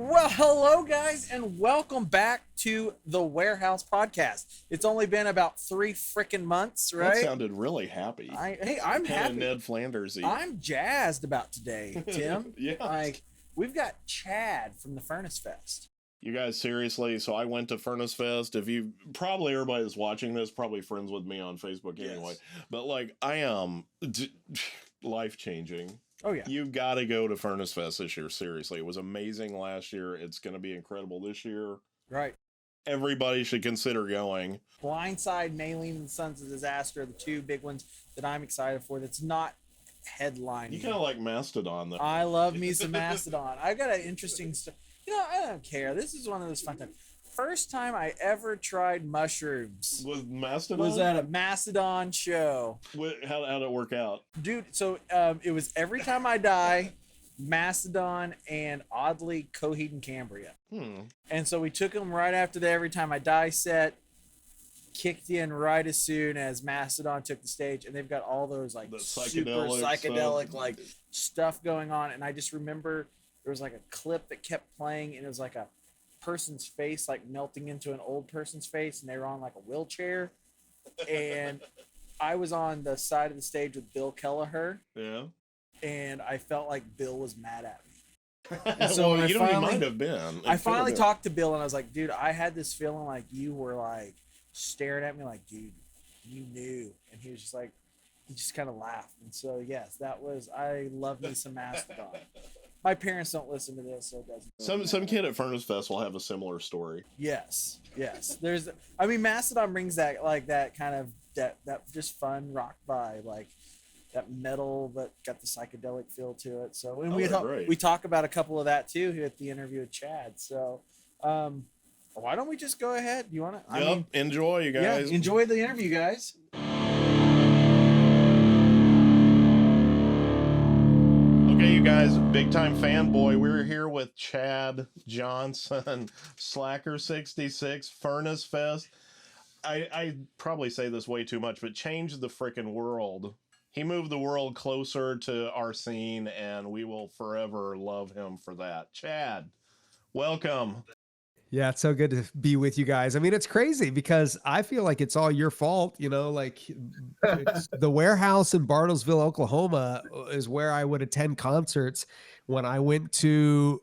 Well, hello, guys, and welcome back to the Warehouse Podcast. It's only been about 3 freaking months, That right? sounded really happy. I'm Kind of happy. Ned Flandersy. I'm jazzed about today, Tim. Yeah. Like, we've got Chad from the Furnace Fest. You guys, seriously, so I went to Furnace Fest. If you probably everybody that's watching this probably friends with me on Facebook anyway. Yes. But like I am life changing. Oh yeah, You got to go to Furnace Fest this year. Seriously, it was amazing last year. It's going to be incredible this year. right. Everybody should consider going. Blindside, Maylene, and Sons of Disaster are the two big ones that I'm excited for. That's not headlining. You kind of like Mastodon though. I love me some Mastodon. I got an interesting story. I don't care. This is one of those fun times. First time I ever tried mushrooms With Mastodon, was at a Mastodon show. how'd it work out? Dude, so it was Every Time I Die, Mastodon, and oddly Coheed and Cambria. And so we took them right after the Every Time I Die set, kicked in right as soon as Mastodon took the stage, and they've got all those like The super psychedelic psychedelic stuff. like stuff going on. And I just remember there was like a clip that kept playing, and it was like a person's face like melting into an old person's face, and they were on like a wheelchair. And I was on the side of the stage with Bill Kelleher, Yeah. and I felt like Bill was mad at me. And so so I you know, he finally- might have been. I finally talked to Bill, and I was like, dude, I had this feeling like you were like staring at me like, dude, you knew. And he was just like, he just kind of laughed. And so, yes, I love me some Mastodon. My parents don't listen to this, so it doesn't. really Some matter. kid at Furnace Fest will have a similar story. Yes. Mastodon brings that kind of that just fun rock vibe, like that metal but got the psychedelic feel to it. So, and they're great. we talk about a couple of that too here at the interview with Chad. So, why don't we just go ahead? You want to? Yep. Enjoy, you guys. Yeah, enjoy the interview, guys. Okay, you guys, big time fanboy. We're here with Chad Johnson, Slacker66, Furnace Fest. I probably say this way too much, but changed the freaking world. He moved the world closer to our scene, and we will forever love him for that. Chad, welcome. Yeah, it's so good to be with you guys. I mean, it's crazy because I feel like it's all your fault, like the warehouse in Bartlesville, Oklahoma is where I would attend concerts when I went to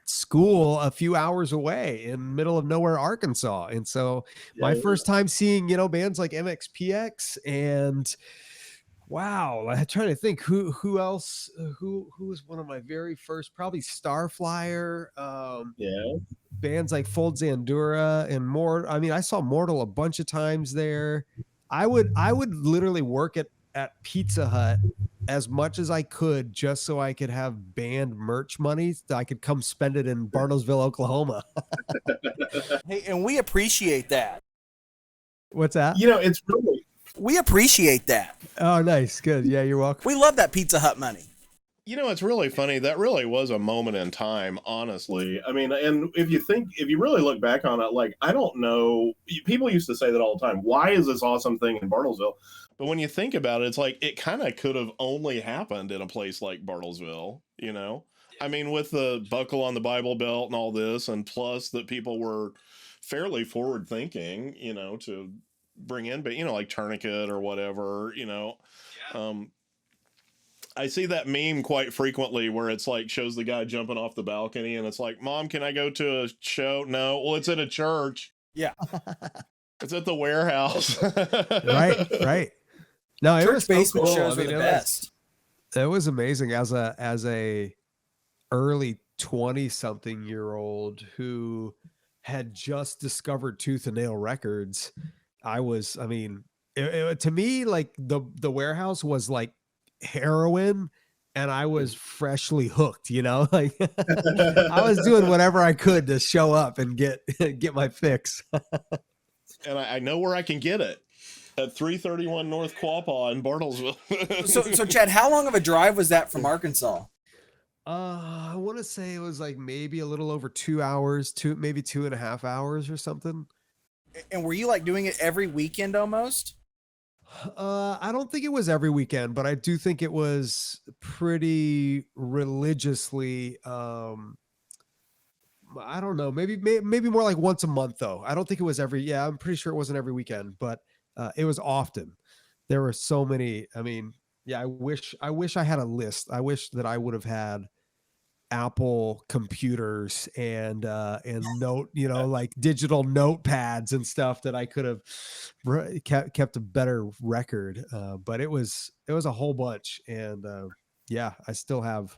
school a few hours away in middle of nowhere, Arkansas. And so my first time seeing, bands like MXPX and wow, I'm trying to think who else, who was one of my very first, probably Starflyer, bands like Fold Zandura and more. I mean, I saw Mortal a bunch of times there. I would literally work at Pizza Hut as much as I could just so I could have band merch money that I could come spend it in Bartlesville, Oklahoma. Hey, and we appreciate that. What's that? It's really We appreciate that. Oh, nice. Good. Yeah, you're welcome. We love that Pizza Hut money. It's really funny. That really was a moment in time, honestly. I mean, and if you really look back on it, like, I don't know, people used to say that all the time. Why is this awesome thing in Bartlesville? But when you think about it, it's like it kind of could have only happened in a place like Bartlesville, I mean, with the buckle on the Bible Belt and all this, and plus that people were fairly forward thinking, to bring in, but like Tourniquet or whatever, I see that meme quite frequently where it's like shows the guy jumping off the balcony and it's like, Mom, can I go to a show? No. Well, it's at a church. Yeah. It's at the warehouse. Right. No, it Church was so basement cool. shows I are mean, the best. It was amazing as a early 20-something-year-old who had just discovered Tooth and Nail Records. To me, like the warehouse was like heroin, and I was freshly hooked, like I was doing whatever I could to show up and get my fix. And I know where I can get it. At 331 North Quapaw in Bartlesville. So Chad, how long of a drive was that from Arkansas? I want to say it was like maybe a little over 2 hours, maybe 2.5 hours or something. And were you like doing it every weekend almost? I don't think it was every weekend, but I do think it was pretty religiously I don't know, maybe more like once a month though. I don't think it was every. Yeah, I'm pretty sure it wasn't every weekend, but it was often. There were so many. I mean, yeah, I wish I had a list. I wish that I would have had Apple computers and note, like digital notepads and stuff that I could have kept a better record. But it was a whole bunch, and yeah, I still have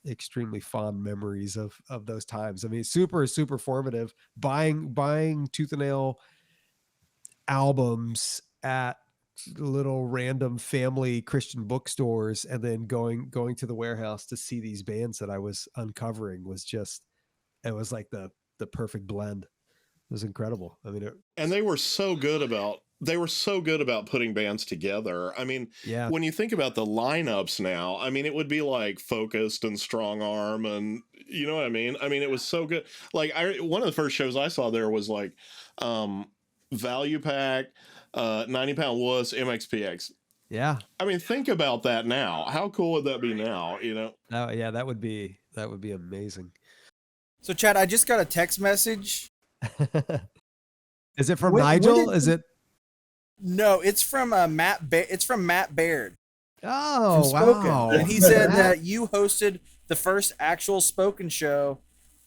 extremely fond memories of those times. I mean, super formative. Buying Tooth and Nail albums at little random family Christian bookstores, and then going to the warehouse to see these bands that I was uncovering it was like the perfect blend. It was incredible. I mean, and they were so good about putting bands together. I mean, yeah, when you think about the lineups now, I mean, it would be like Focused and Strong Arm, and you know what I mean? I mean, it was so good. Like one of the first shows I saw there was like Value Pack, 90 Pound Wuss, MXPX. yeah. I mean, think about that now. How cool would that be now? Oh yeah, that would be amazing. So, Chad, I just got a text message. Is it from Nigel? Is it? No, it's from Matt. It's from Matt Baird. Oh, Spoken. wow! And he said that you hosted the first actual Spoken show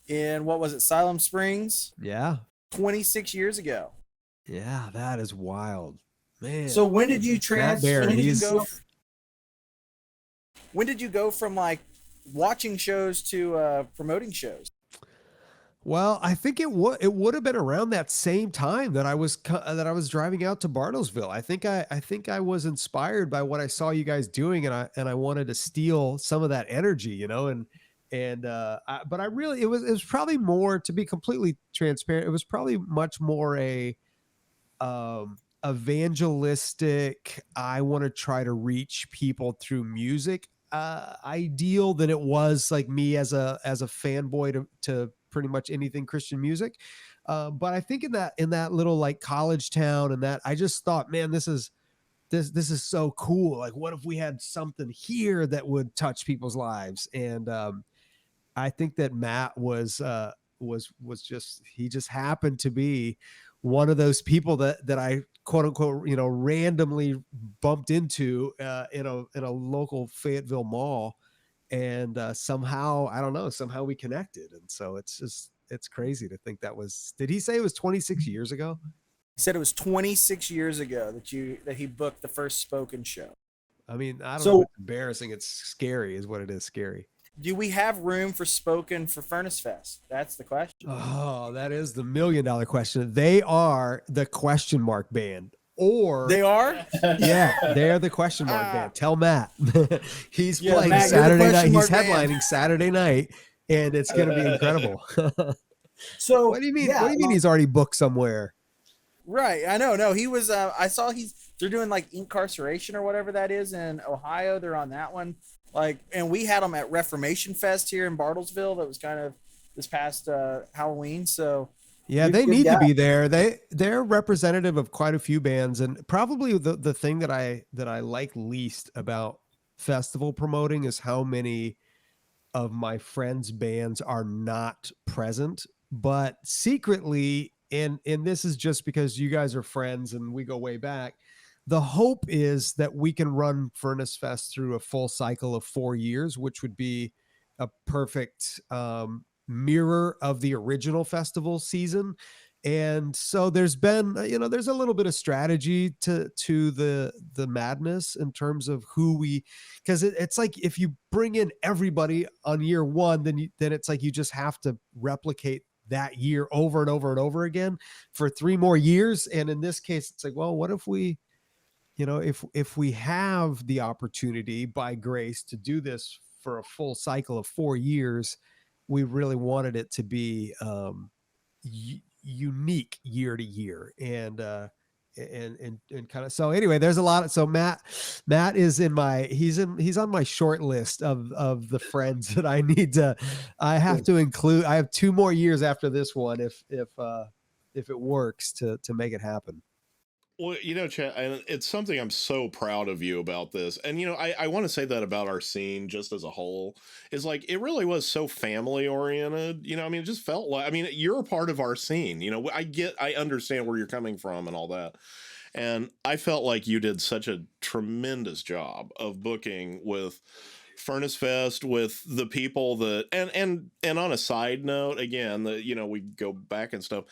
in what was it, Siloam Springs? Yeah, 26 years ago. Yeah, that is wild, man. So when did you when did you go from like watching shows to promoting shows? Well, I think it would have been around that same time that I was driving out to Bartlesville. I think I was inspired by what I saw you guys doing, and I wanted to steal some of that energy, but I really it was probably more, to be completely transparent. It was probably much more a evangelistic, I want to try to reach people through music ideal than it was like me as a fanboy to pretty much anything Christian music. But I think in that little like college town, and that I just thought, man, this is so cool. Like, what if we had something here that would touch people's lives? And I think that Matt was just, he just happened to be one of those people that I quote unquote, randomly bumped into in a local Fayetteville mall. And somehow, I don't know, somehow we connected. And so it's crazy to think did he say it was 26 years ago? He said it was 26 years ago that he booked the first Spoken show. I mean, I don't know if it's embarrassing. It's scary is what it is. Scary. Do we have room for Spoken for Furnace Fest? That's the question. Oh, that is the $1 million question. They are the question mark band. Or they are? Yeah, they're the question mark band. Tell Matt. He's playing Matt, Saturday night. He's headlining band. Saturday night, and it's going to be incredible. So what do you mean? What do you mean he's already booked somewhere? Right. I know. No, he was I saw they're doing like Incarceration or whatever that is in Ohio. They're on that one. Like, and we had them at Reformation Fest here in Bartlesville. That was kind of this past Halloween. So yeah, they need to be there. They're representative of quite a few bands, and probably the thing that I like least about festival promoting is how many of my friends' bands are not present, but secretly, and this is just because you guys are friends and we go way back. The hope is that we can run Furnace Fest through a full cycle of 4 years, which would be a perfect mirror of the original festival season. And so there's been, there's a little bit of strategy to the madness in terms of because it's like if you bring in everybody on year one, then it's like you just have to replicate that year over and over and over again for 3 more years. And in this case, it's like, well, what if we, if we have the opportunity by grace to do this for a full cycle of 4 years, we really wanted it to be unique year to year, and kind of. So anyway, there's a lot. So Matt is he's on my short list of the friends that I need to. I have to include. I have 2 more years after this one if it works to make it happen. Well, Chad, and it's something I'm so proud of you about this. And, I want to say that about our scene just as a whole is like, it really was so family oriented. I mean, it just felt like, I mean, you're a part of our scene. I understand where you're coming from and all that. And I felt like you did such a tremendous job of booking with Furnace Fest, with the people that, and on a side note, again, that we go back and stuff.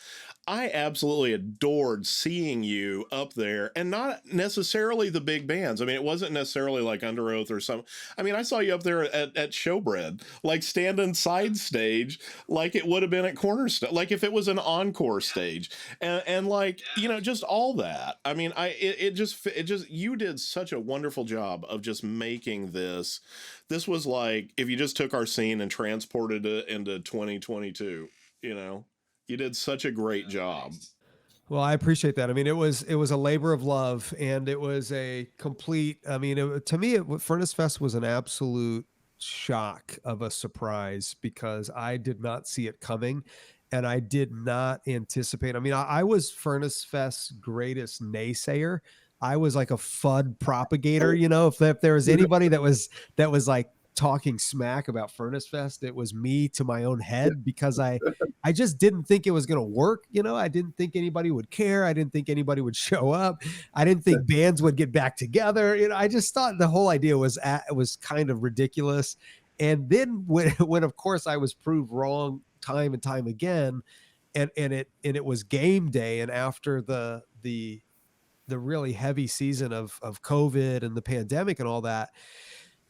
I absolutely adored seeing you up there, and not necessarily the big bands. I mean, it wasn't necessarily like Under Oath or something. I mean, I saw you up there at Showbread, like standing side stage, like it would have been at Cornerstone, like if it was an encore stage, and like just all that. I mean, it just you did such a wonderful job of just making this. This was like if you just took our scene and transported it into 2022. You did such a great job. Well, I appreciate that. I mean, it was a labor of love, and it was a complete. I mean, to me, Furnace Fest was an absolute shock of a surprise because I did not see it coming, and I did not anticipate. I mean, I was Furnace Fest's greatest naysayer. I was like a FUD propagator. If there was anybody that was like talking smack about Furnace Fest, it was me to my own head, because I just didn't think it was going to work. I didn't think anybody would care. I didn't think anybody would show up. I didn't think bands would get back together. I just thought the whole idea was kind of ridiculous. And then when of course I was proved wrong time and time again, and it was game day, and after the really heavy season of COVID and the pandemic and all that,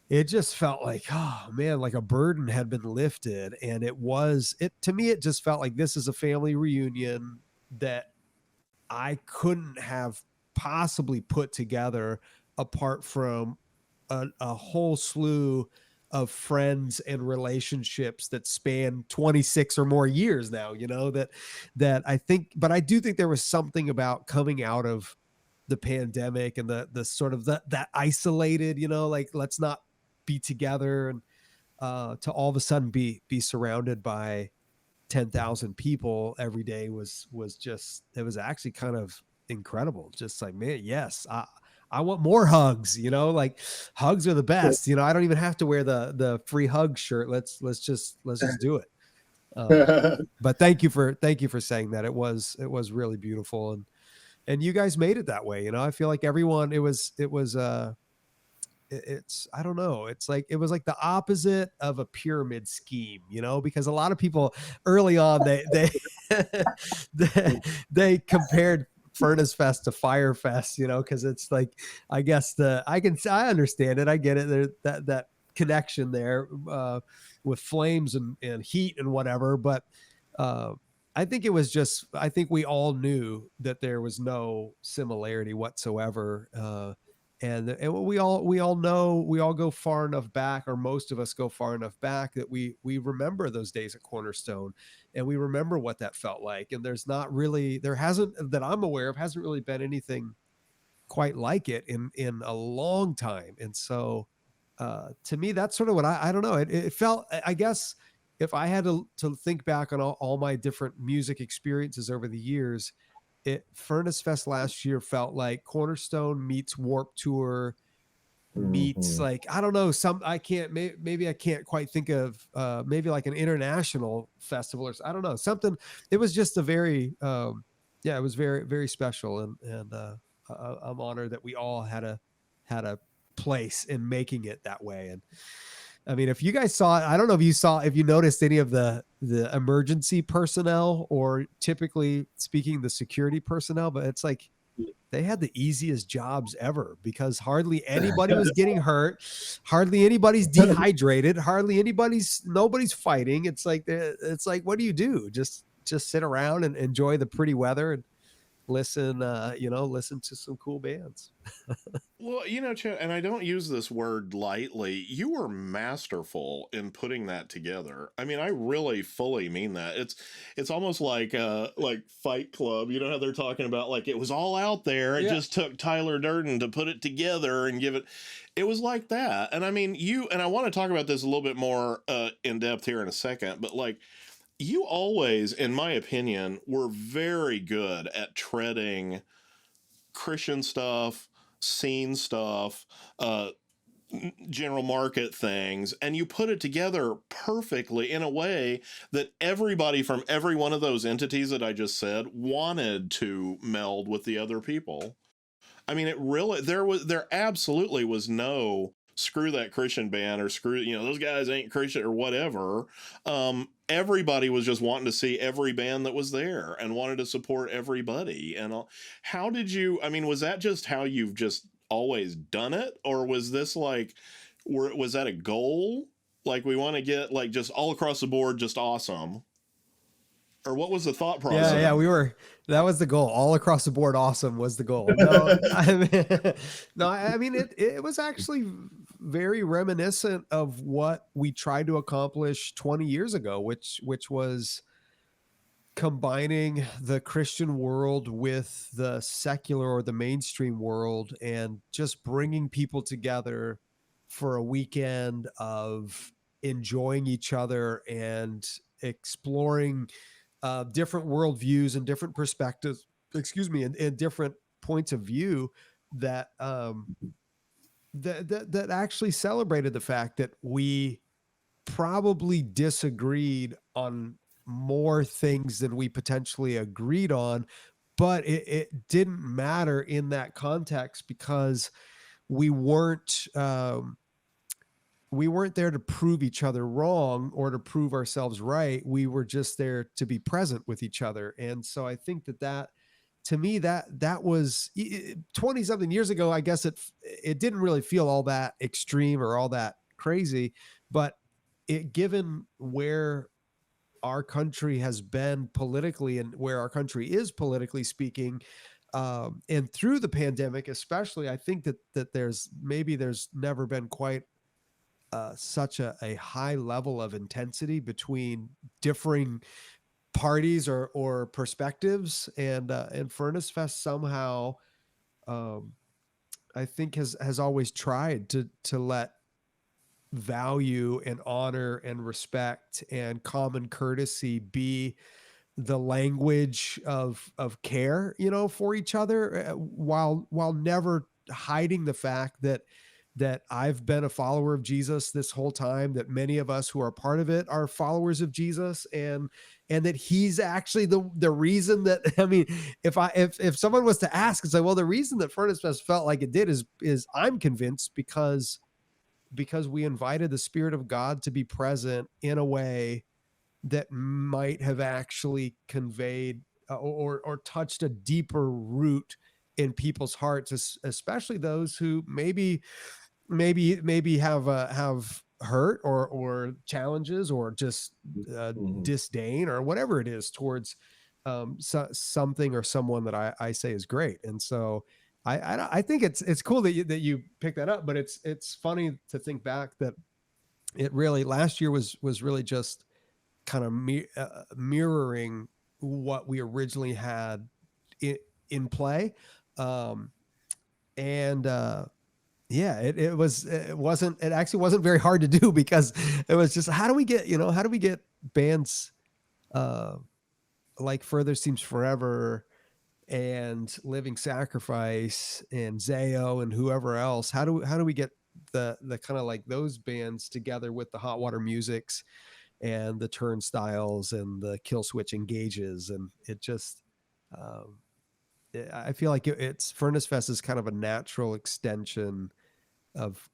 it just felt like, oh man, like a burden had been lifted. And to me, it just felt like this is a family reunion that I couldn't have possibly put together apart from a whole slew of friends and relationships that span 26 or more years now, that I think, but I do think there was something about coming out of the pandemic and the sort of that isolated, like let's not be together, and to all of a sudden be surrounded by 10,000 people every day was just, it was actually kind of incredible. Just like, man, yes, I want more hugs, like hugs are the best. I don't even have to wear the free hug shirt. Let's just do it. But thank you for saying that. It was really beautiful. And you guys made it that way. I feel like everyone, it's I don't know, it's like it was like the opposite of a pyramid scheme, because a lot of people early on they compared Furnace Fest to Fyre Fest, because it's like, I guess I understand it, I get it, there that connection there with flames and heat and whatever, but I think we all knew that there was no similarity whatsoever. And we all know, we all go far enough back, or most of us go far enough back, that we remember those days at Cornerstone, and we remember what that felt like. And there hasn't, that I'm aware of, hasn't really been anything quite like it in a long time. And so to me, that's sort of what I don't know. It felt, I guess, if I had to think back on all my different music experiences over the years, Furnace Fest last year felt like Cornerstone meets Warped Tour meets like, I don't know, maybe I can't quite think of maybe like an international festival, or I don't know, something. It was just a very it was very, very special, and I'm honored that we all had a place in making it that way. And I mean, if you guys saw it, I don't know if you noticed any of the emergency personnel, or typically speaking, the security personnel, but it's like they had the easiest jobs ever, because hardly anybody was getting hurt. Hardly anybody's dehydrated. Nobody's fighting. It's like, what do you do? Just sit around and enjoy the pretty weather and listen to some cool bands. Well, Chad, and I don't use this word lightly, you were masterful in putting that together. I mean, I really fully mean that. It's almost like Fight Club. How they're talking about, like, it was all out there. It just took Tyler Durden to put it together and give it. It was like that. And I mean, and I want to talk about this a little bit more in depth here in a second, but like, you always, in my opinion, were very good at treading Christian stuff, scene stuff, general market things, and you put it together perfectly in a way that everybody from every one of those entities that I just said wanted to meld with the other people. I mean, it really, there absolutely was no screw that Christian band or screw, you know, those guys ain't Christian or whatever. Everybody was just wanting to see every band that was there and wanted to support everybody. And how did you, I mean, was that just how you've just always done it? Or was this like, was that a goal? Like, we want to get like just all across the board, just awesome? Or what was the thought process? Yeah, that was the goal. All across the board, awesome was the goal. No, I mean, it was actually very reminiscent of what we tried to accomplish 20 years ago, which was combining the Christian world with the secular or the mainstream world and just bringing people together for a weekend of enjoying each other and exploring different worldviews and different perspectives, and different points of view that that actually celebrated the fact that we probably disagreed on more things than we potentially agreed on, but it didn't matter in that context because we weren't there to prove each other wrong or to prove ourselves right. We were just there to be present with each other. And so I think that to me, that was 20 something years ago. I guess it didn't really feel all that extreme or all that crazy, but given where our country has been politically and where our country is politically speaking, and through the pandemic, especially, I think that there's never been quite such a high level of intensity between differing parties or perspectives, and Furnace Fest somehow, I think has always tried to let value and honor and respect and common courtesy be the language of care, for each other, while never hiding the fact that I've been a follower of Jesus this whole time, that many of us who are part of it are followers of Jesus, and that he's actually the reason that, I mean, if someone was to ask and say, well, the reason that Furnace Fest felt like it did is I'm convinced because we invited the Spirit of God to be present in a way that might have actually conveyed or touched a deeper root in people's hearts, especially those who maybe have hurt or challenges or just disdain or whatever it is towards something or someone that I say is great. And so I think it's cool that you pick that up, but it's funny to think back that it really, last year was really just kind of mirroring what we originally had in play. It actually wasn't very hard to do, because it was just, how do we get bands like Further Seems Forever and Living Sacrifice and Zayo and whoever else, how do we get the kind of like those bands together with the Hot Water Musics and the Turnstiles and the Killswitch Engages? And it just, I feel like it's Furnace Fest is kind of a natural extension of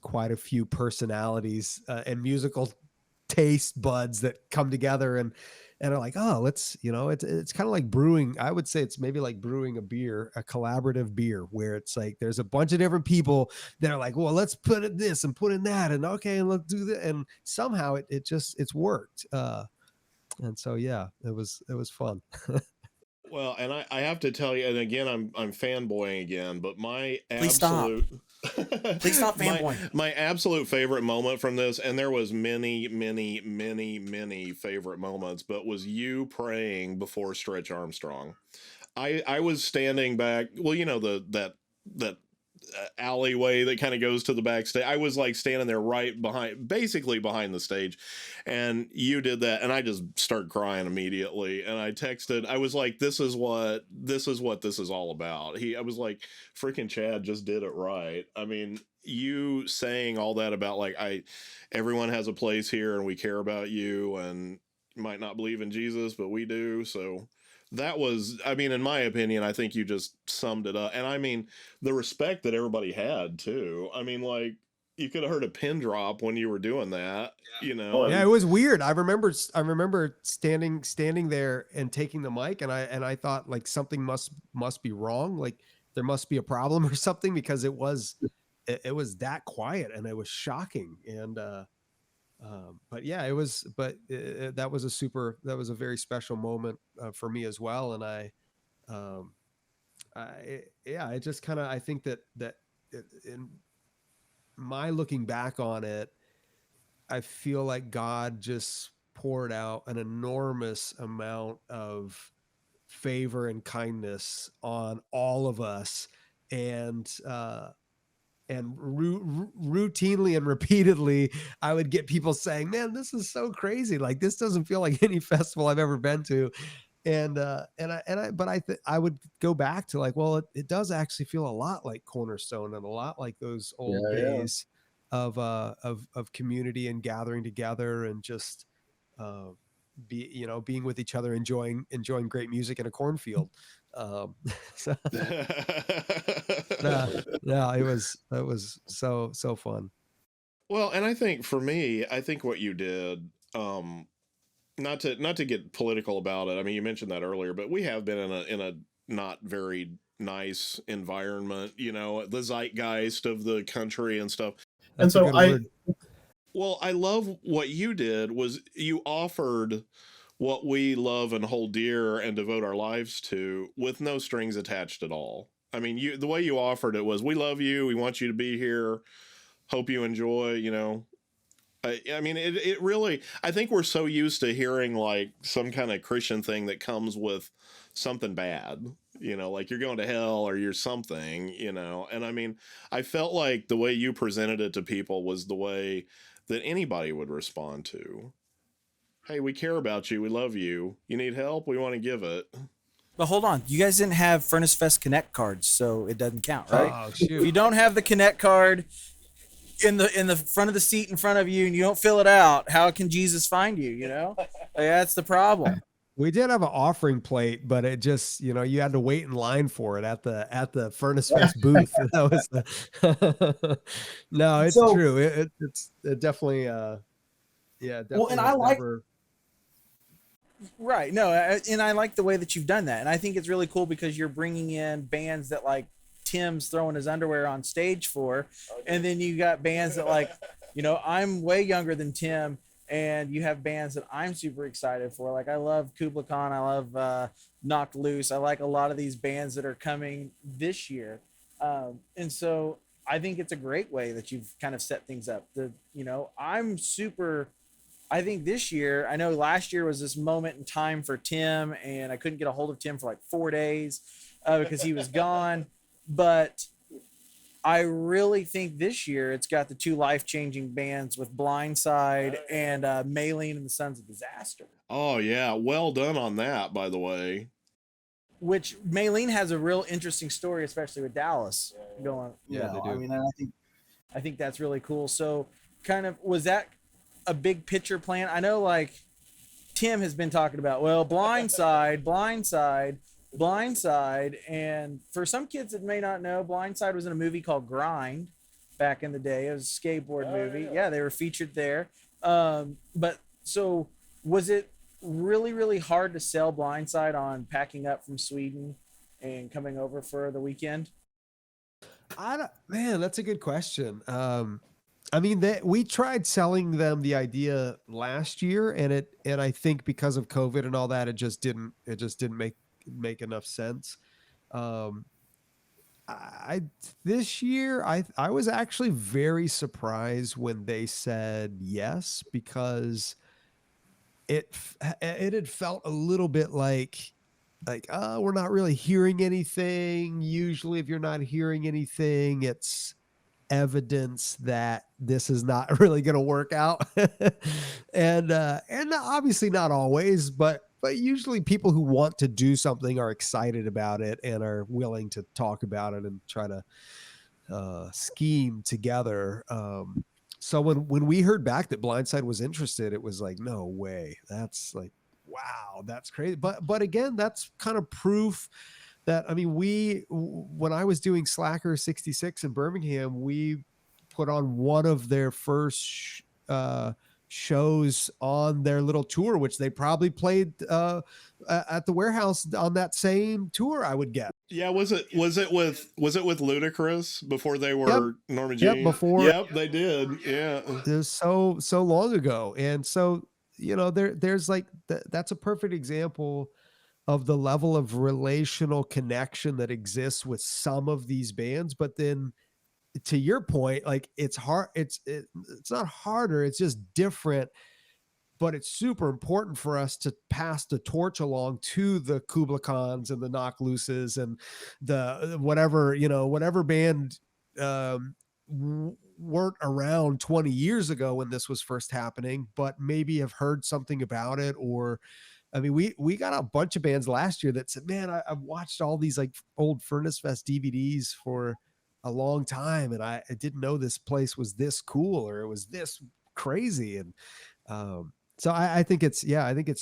quite a few personalities and musical taste buds that come together and are like, oh, let's, it's kind of like brewing. I would say it's maybe like brewing a collaborative beer, where it's like there's a bunch of different people that are like, well, let's put in this and put in that, and okay, and let's do that, and somehow it's worked. And so yeah, it was fun. Well, and I have to tell you, and again, I'm fanboying again, but my Please absolute Please stop fanboying. My absolute favorite moment from this, and there was many favorite moments, but was you praying before Stretch Armstrong. I was standing back. Well, that alleyway that kind of goes to the backstage. I was like standing there right basically behind the stage, and you did that, and I just started crying immediately. And I texted, I was like, this is what this is all about. I was like, freaking Chad just did it right. I mean, you saying all that about like, everyone has a place here and we care about you, and you might not believe in Jesus, but we do. So that was, I mean, in my opinion, I think you just summed it up. And I mean, the respect that everybody had too. I mean, like, you could have heard a pin drop when you were doing that, you know? Yeah, it was weird. I remember standing there and taking the mic, and I thought like something must be wrong. Like there must be a problem or something, because it was that quiet, and it was shocking. And, but yeah, that was a very special moment for me as well. And I just kind of, I think that in my looking back on it, I feel like God just poured out an enormous amount of favor and kindness on all of us. And routinely and repeatedly, I would get people saying, man, this is so crazy. Like, this doesn't feel like any festival I've ever been to. I would go back to like, well, it does actually feel a lot like Cornerstone, and a lot like those old days of community and gathering together, and just, being with each other, enjoying great music in a cornfield. No, it was so fun. Well, and I think for me, I think what you did, not to get political about it. I mean, you mentioned that earlier, but we have been in a not very nice environment, the zeitgeist of the country and stuff. That's and so well, I love what you did was you offered what we love and hold dear and devote our lives to with no strings attached at all. I mean, the way you offered it was, we love you. We want you to be here. Hope you enjoy, I mean, it really, I think we're so used to hearing like some kind of Christian thing that comes with something bad, like you're going to hell or you're something, and I mean, I felt like the way you presented it to people was the way that anybody would respond to. Hey, we care about you. We love you. You need help? We want to give it. But hold on, you guys didn't have Furnace Fest Connect cards, so it doesn't count, right? Oh, shoot. If you don't have the Connect card in the front of the seat in front of you, and you don't fill it out, how can Jesus find you? Like, that's the problem. We did have an offering plate, but it just, you had to wait in line for it at the Furnace Fest booth. That was no, it's true. It's definitely, definitely. Well, and I like. Right. No, and I like the way that you've done that. And I think it's really cool because you're bringing in bands that like Tim's throwing his underwear on stage for. And then you got bands that like, I'm way younger than Tim, and you have bands that I'm super excited for. Like, I love Kubla Khan. I love Knocked Loose. I like a lot of these bands that are coming this year. And so I think it's a great way that you've kind of set things up. I think this year, I know last year was this moment in time for Tim, and I couldn't get a hold of Tim for like 4 days because he was gone. But I really think this year it's got the two life-changing bands with Blindside and Maylene and the Sons of Disaster. Oh, yeah. Well done on that, by the way. Which Maylene has a real interesting story, especially with Dallas going. They do. I mean, I think that's really cool. So kind of, was that a big picture plan? I know like Tim has been talking about, well, Blindside, and for some kids that may not know, Blindside was in a movie called Grind back in the day. It was a skateboard movie. Yeah, they were featured there. But so was it really, really hard to sell Blindside on packing up from Sweden and coming over for the weekend? Man, that's a good question. I mean, we tried selling them the idea last year, and I think because of COVID and all that, it just didn't make enough sense. This year I was actually very surprised when they said yes, because it had felt a little bit like like, we're not really hearing anything. Usually if you're not hearing anything, it's evidence that this is not really going to work out. And obviously not always, but usually people who want to do something are excited about it and are willing to talk about it and try to scheme together. So when we heard back that Blindside was interested, it was like, no way. That's like, wow, that's crazy. But again, that's kind of proof that, I mean, when I was doing Slacker 66 in Birmingham, we put on one of their first shows on their little tour, which they probably played at the Warehouse on that same tour, I would guess. Yeah, was it with Ludacris before they were Norma Jean? Yep, before. Yep, they did. Yeah, it was so long ago, and so there's like that's a perfect example of the level of relational connection that exists with some of these bands. But then, to your point, like it's hard. It's not harder. It's just different. But it's super important for us to pass the torch along to the Kubla Khans and the Knock Looses and the whatever band weren't around 20 years ago when this was first happening, but maybe have heard something about it. Or, I mean, we got a bunch of bands last year that said, man, I've watched all these like old Furnace Fest DVDs for a long time, and I didn't know this place was this cool or it was this crazy. And so I think it's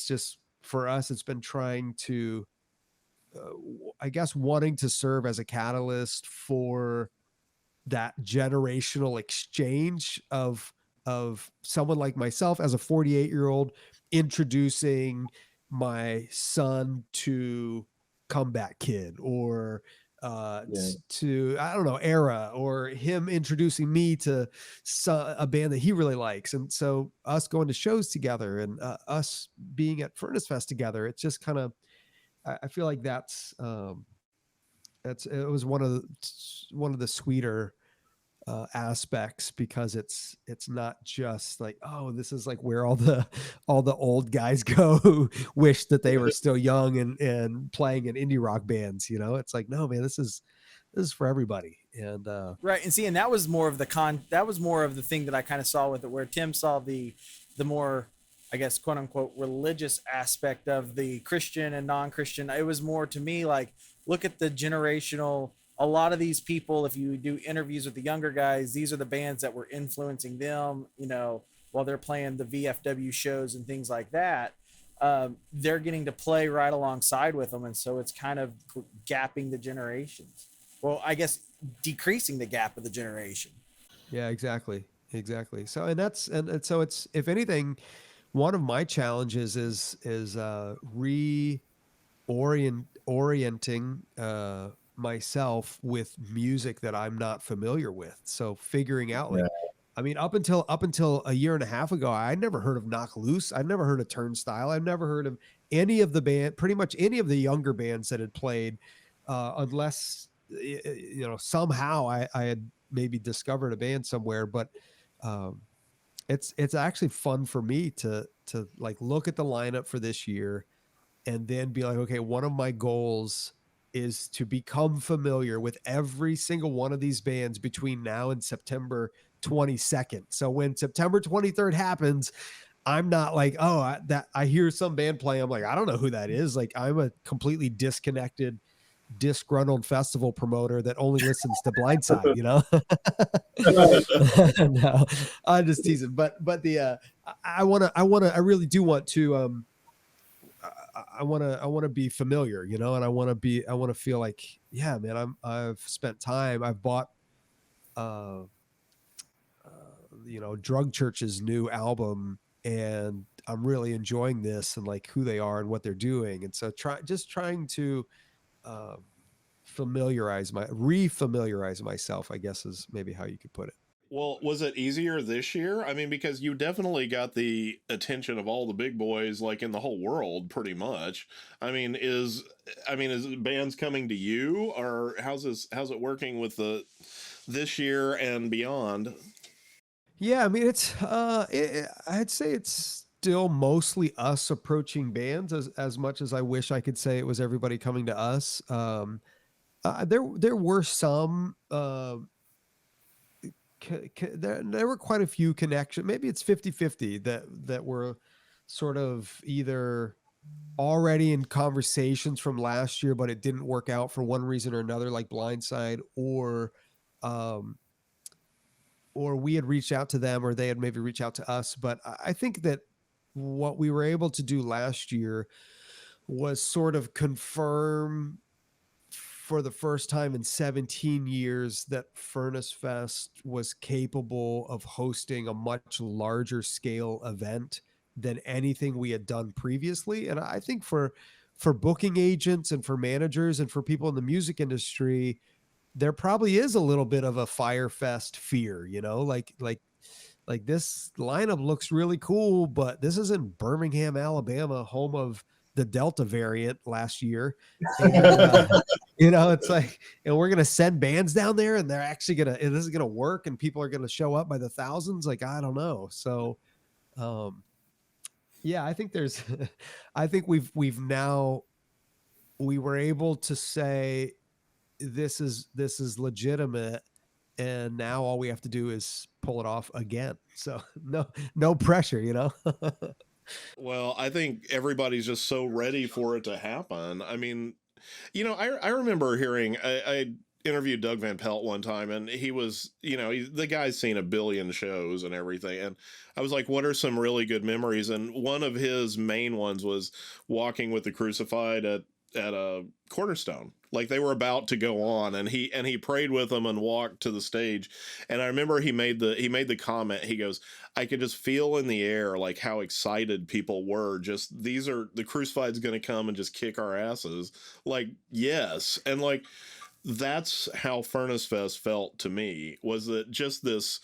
just, for us, it's been trying to, I guess, wanting to serve as a catalyst for that generational exchange of someone like myself as a 48-year-old introducing my son to Comeback Kid, or to, I don't know, Era, or him introducing me to a band that he really likes. And so us going to shows together and us being at Furnace Fest together, it's just kind of, I feel like it was one of the sweeter aspects, because it's not just like, oh, this is like where all the old guys go who wish that they were still young and playing in indie rock bands. It's like, no, man, this is for everybody. And right. And see, and that was more of the thing that I kind of saw with it, where Tim saw the more, I guess, quote unquote, religious aspect of the Christian and non-Christian. It was more, to me, like, look at the generational. A lot of these people, if you do interviews with the younger guys, these are the bands that were influencing them, while they're playing the VFW shows and things like that. They're getting to play right alongside with them. And so it's kind of gapping the generations. Well, I guess decreasing the gap of the generation. Yeah, exactly. So, and so it's, if anything, one of my challenges is orienting myself with music that I'm not familiar with. So figuring out, like, I mean, up until a year and a half ago, I'd never heard of Knock Loose. I'd never heard of Turnstile. I've never heard of any of pretty much any of the younger bands that had played, unless, somehow I had maybe discovered a band somewhere. But it's actually fun for me to like look at the lineup for this year and then be like, okay, one of my goals is to become familiar with every single one of these bands between now and September 22nd. So when September 23rd happens, I'm not like, oh, I hear some band play, I'm like, I don't know who that is. Like, I'm a completely disconnected, disgruntled festival promoter that only listens to Blindside, No, I'm just teasing. But I really do want to, I want to be familiar, and I want to feel like, yeah, man, I've spent time, I've bought, Drug Church's new album, and I'm really enjoying this and like who they are and what they're doing. And so trying to refamiliarize myself, I guess, is maybe how you could put it. Well, was it easier this year? I mean, because you definitely got the attention of all the big boys, like in the whole world, pretty much. Is bands coming to you, or how's it working with this year and beyond? Yeah, I mean, it's I'd say it's still mostly us approaching bands as much as I wish I could say it was everybody coming to us. There were some, there were quite a few connections. Maybe it's 50-50 that were sort of either already in conversations from last year, but it didn't work out for one reason or another, like Blindside, or we had reached out to them, or they had maybe reached out to us. But I think that what we were able to do last year was sort of confirm for the first time in 17 years that Furnace Fest was capable of hosting a much larger scale event than anything we had done previously. And I think for booking agents and for managers and for people in the music industry, there probably is a little bit of a Firefest fear, like this lineup looks really cool, but this isn't Birmingham, Alabama, home of the Delta variant last year. And, it's like, and we're going to send bands down there and they're actually this is going to work and people are going to show up by the thousands. Like, I don't know. So, yeah, I think I think we were able to say this is legitimate, and now all we have to do is pull it off again. So no pressure, Well, I think everybody's just so ready for it to happen. I mean, I remember hearing, I interviewed Doug Van Pelt one time, and he was, the guy's seen a billion shows and everything. And I was like, what are some really good memories? And one of his main ones was walking with the Crucified at a Cornerstone. Like, they were about to go on, and he prayed with them and walked to the stage. And I remember he made the comment, he goes, I could just feel in the air like how excited people were. Just, the Crucified's going to come and just kick our asses. Like, yes. And like, that's how Furnace Fest felt to me, was that just this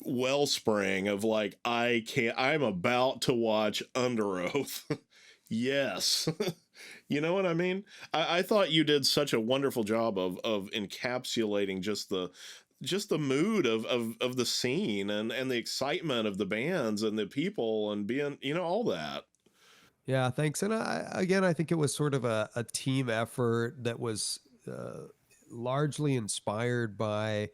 wellspring of like, I'm about to watch Under Oath. Yes. You know what I mean? I thought you did such a wonderful job of encapsulating just the mood of the scene and the excitement of the bands and the people and being, all that. Yeah, thanks. And I think it was sort of a team effort that was largely inspired by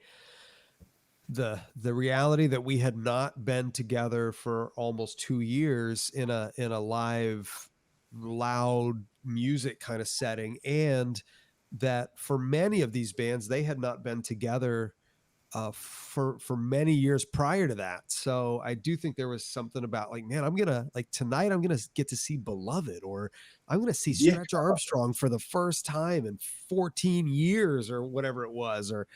the reality that we had not been together for almost 2 years in a live, loud music kind of setting, and that for many of these bands, they had not been together for many years prior to that. So I do think there was something about like, man, tonight I'm gonna get to see Beloved, or I'm gonna see Stretch Armstrong for the first time in 14 years or whatever it was, or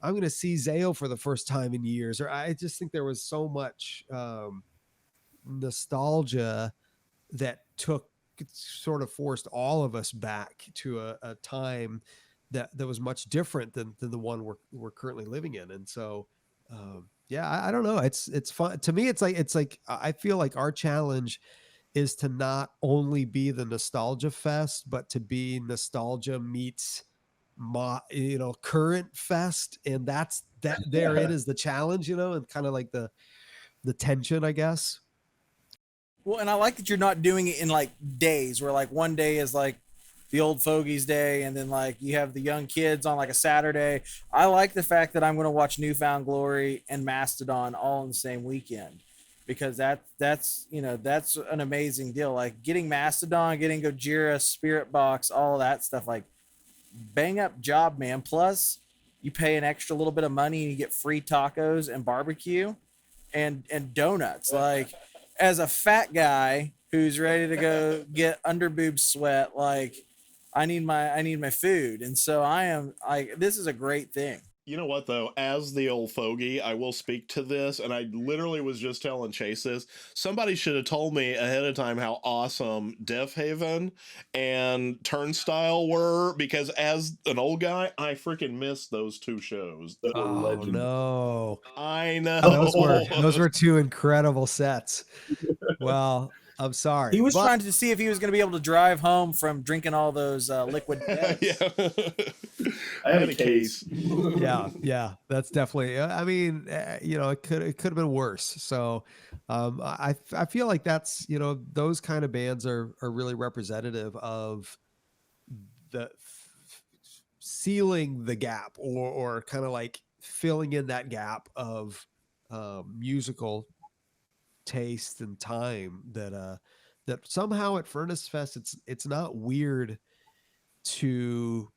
I'm gonna see Zao for the first time in years. Or I just think there was so much nostalgia that sort of forced all of us back to a time that was much different than the one we're currently living in. And so, I don't know. It's fun to me. It's like, I feel like our challenge is to not only be the nostalgia fest, but to be nostalgia meets current fest. And that's there it is the challenge, and kind of like the tension, I guess. Well, and I like that you're not doing it in like days where like one day is like the old fogies day, and then like you have the young kids on like a Saturday. I like the fact that I'm going to watch Newfound Glory and Mastodon all in the same weekend, because that's an amazing deal. Like getting Mastodon, getting Gojira, Spirit Box, all of that stuff, like bang up job, man. Plus you pay an extra little bit of money and you get free tacos and barbecue and donuts. Like, as a fat guy who's ready to go get underboob sweat, like I need my food. And so this is a great thing. You know what, though? As the old fogey, I will speak to this, and I literally was just telling Chase this. Somebody should have told me ahead of time how awesome Death Haven and Turnstile were, because as an old guy, I freaking missed those two shows. Oh, no. I know. Those were two incredible sets. Well, I'm sorry. He was trying to see if he was going to be able to drive home from drinking all those liquid beds. Yeah. I had a case. Yeah, that's definitely. I mean, it could have been worse. So, I feel like that's those kind of bands are really representative of the sealing the gap or kind of like filling in that gap of musical taste and time that somehow at Furnace Fest it's not weird to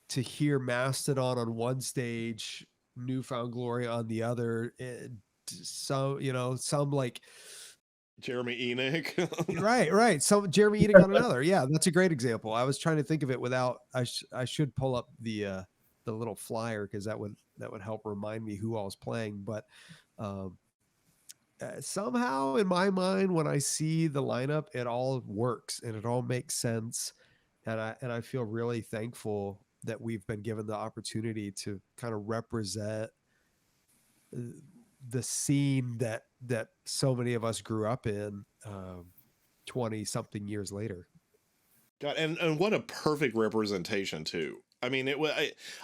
hear Mastodon on one stage, New Found Glory on the other. Some like Jeremy Enoch. right. Some Jeremy Enoch on another. Yeah, that's a great example. I was trying to think of it without. I should pull up the little flyer because that would help remind me who I was playing. But somehow in my mind, when I see the lineup, it all works and it all makes sense, and I feel really thankful that we've been given the opportunity to kind of represent the scene that so many of us grew up in 20 something years later. God, and what a perfect representation too. I mean,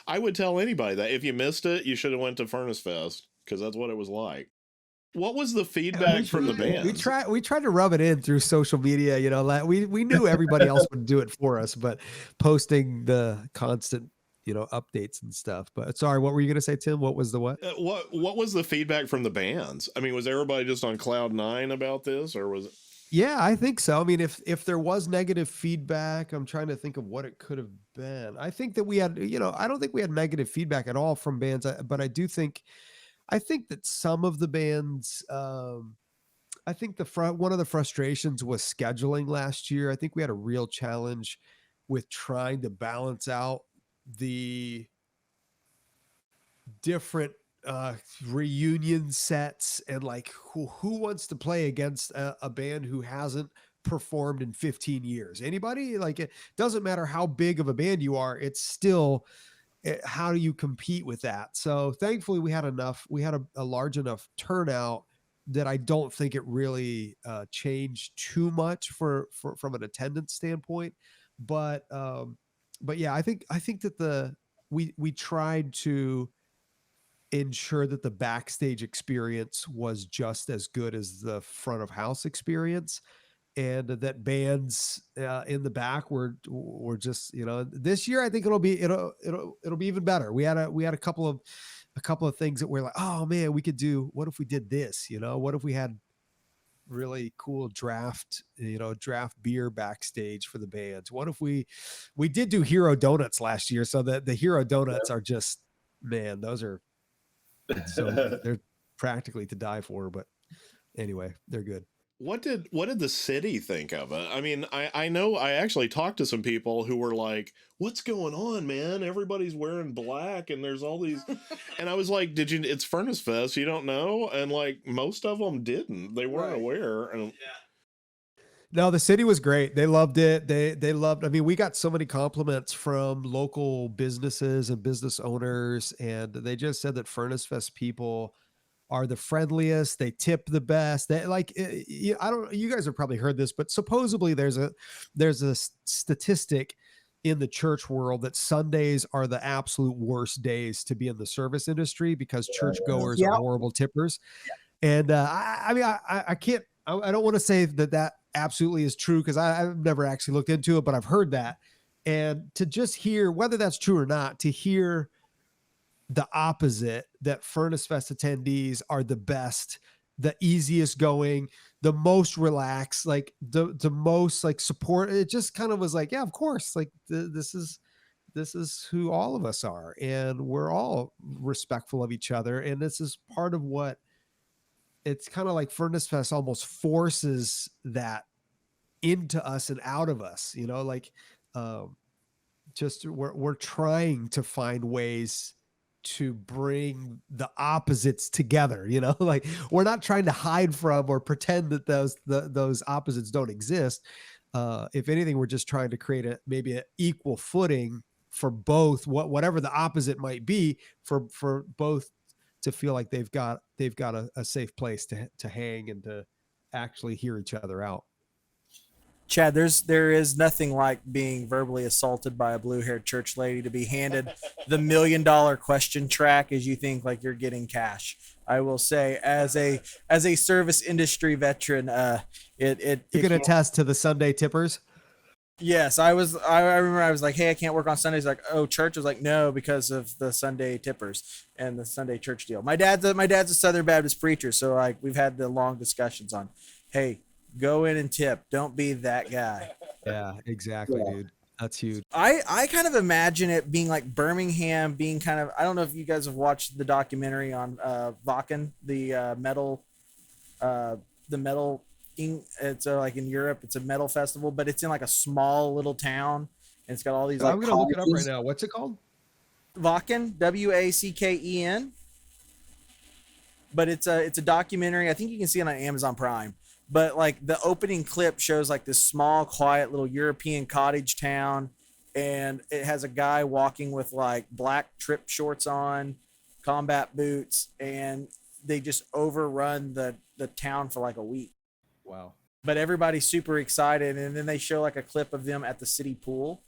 I would tell anybody that if you missed it, you should have went to Furnace Fest because that's what it was like. What was the feedback from the band? We tried to rub it in through social media. We knew everybody else would do it for us, but posting the constant updates and stuff. But sorry, what were you going to say, Tim? What was the what? What was the feedback from the bands? I mean, was everybody just on cloud nine about this, or was it? Yeah, I think so. I mean, if there was negative feedback, I'm trying to think of what it could have been. I think that we had, I don't think we had negative feedback at all from bands, but I think that some of the bands, I think one of the frustrations was scheduling last year. I think we had a real challenge with trying to balance out the different reunion sets and like who wants to play against a band who hasn't performed in 15 years. Anybody? Like, it doesn't matter how big of a band you are, it's still how do you compete with that? So thankfully we had a large enough turnout that I don't think it really changed too much from an attendance standpoint. But yeah, I think that we tried to ensure that the backstage experience was just as good as the front of house experience, and that bands in the back were just, this year I think it'll be even better. We had a couple of things that were like, oh man, what if we did this? What if we had really cool draft beer backstage for the bands? What if we did do Hero Donuts last year? So the Hero Donuts are just, man, those are so they're practically to die for, but anyway, they're good. What did the city think of it? I mean, I know I actually talked to some people who were like, what's going on, man? Everybody's wearing black and there's all these, and I was like, it's Furnace Fest, you don't know? And like most of them didn't, they weren't aware. And no, the city was great. They loved it. They loved, I mean, we got so many compliments from local businesses and business owners, and they just said that Furnace Fest people are the friendliest. They tip the best. They like, you guys have probably heard this, but supposedly there's a statistic in the church world that Sundays are the absolute worst days to be in the service industry because churchgoers are horrible tippers. And I mean, I can't, I don't want to say that absolutely is true because I've never actually looked into it, but I've heard that. And to just hear whether that's true or not, to hear the opposite, that Furnace Fest attendees are the best, the easiest going, the most relaxed, like the most like support. It just kind of was like, yeah, of course. Like this is who all of us are. And we're all respectful of each other. And this is part of what it's kind of like Furnace Fest almost forces that into us and out of us, like just we're trying to find ways to bring the opposites together, like we're not trying to hide from or pretend that those opposites don't exist. If anything, we're just trying to create maybe an equal footing for both, whatever the opposite might be, for both to feel like they've got a safe place to hang and to actually hear each other out. Chad, there is nothing like being verbally assaulted by a blue-haired church lady to be handed the $1 million question track as you think like you're getting cash. I will say, as a service industry veteran, You can attest to the Sunday tippers. Yes, I remember I was like, hey, I can't work on Sundays. Like, oh, church was like, no, because of the Sunday tippers and the Sunday church deal. My dad's a Southern Baptist preacher, so like we've had the long discussions on, hey, go in and tip. Don't be that guy. Yeah, exactly, dude. That's huge. I kind of imagine it being like Birmingham being kind of, I don't know if you guys have watched the documentary on Wacken, the metal it's like in Europe, it's a metal festival, but it's in like a small little town, and it's got all these like I'm gonna look it up right now. What's it called? Wacken, Wacken. But it's a documentary. I think you can see it on Amazon Prime. But like the opening clip shows like this small, quiet little European cottage town, and it has a guy walking with like black trip shorts on, combat boots, and they just overrun the town for like a week. Wow. But everybody's super excited, and then they show like a clip of them at the city pool,